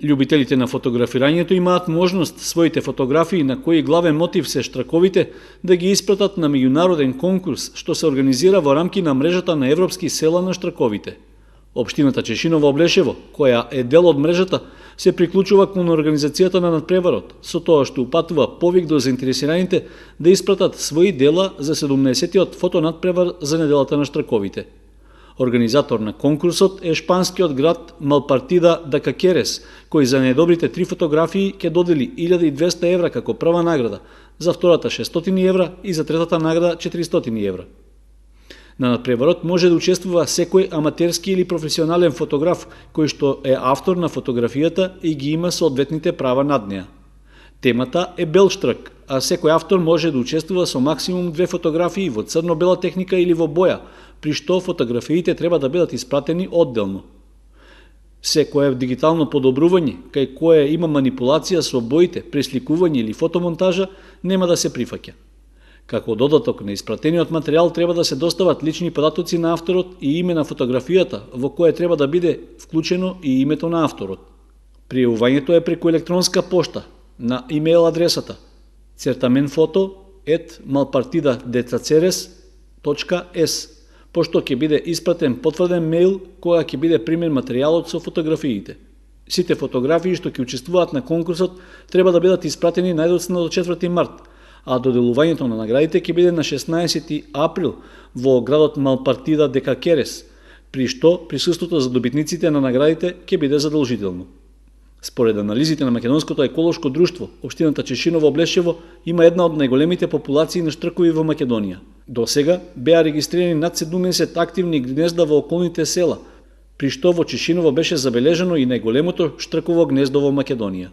Љубителите на фотографирањето имаат можност своите фотографии на кои главен мотив се штраковите да ги испратат на меѓународен конкурс што се организира во рамки на мрежата на европски села на штраковите. Општината Чешиново Облешево, која е дел од мрежата, се приклучува кон организацијата на надпреварот, со тоа што упатува повик до заинтересираните да испратат своји дела за 17-тиот фотонадпревар за неделата на штраковите. Организатор на конкурсот е шпанскиот град Малпартида да Какерес, кој за најдобрите 3 фотографии ќе додели 1200 евра како прва награда, за втората 600 евра и за третата награда 400 евра. На надпреварот може да учествува секој аматерски или професионален фотограф кој што е автор на фотографијата и ги има соодветните права над неа. Темата е бел штрак, а секој автор може да учествува со максимум 2 фотографии во црно-бела техника или во боја, при што фотографиите треба да бидат испратени одделно. Секое дигитално подобрување, кај кое има манипулација со боите, пресликување или фотомонтажа, нема да се прифаќа. Како додаток на испратениот материјал треба да се достават лични податоци на авторот и име на фотографијата, во кое треба да биде вклучено и името на авторот. Пријавувањето е преку електронска пошта на имейл адресата certamenfoto@malpartidadecaceres.es, пошто ќе биде испратен потврден мејл кога ќе биде примен материјалот со фотографиите. Сите фотографии што ќе учествуваат на конкурсот треба да бидат испратени најдоцна до 4 март, а доделувањето на наградите ќе биде на 16 април во градот Малпартида де Какерес, при што присуството за добитниците на наградите ќе биде задолжително. Според анализите на Македонското еколошко друштво, општината Чешиново Облешево има една од најголемите популации на штркови во Македонија. До сега беа регистрирани над 70 активни гнезда во околните села, при што во Чешиново беше забележано и најголемото штрково гнездо во Македонија.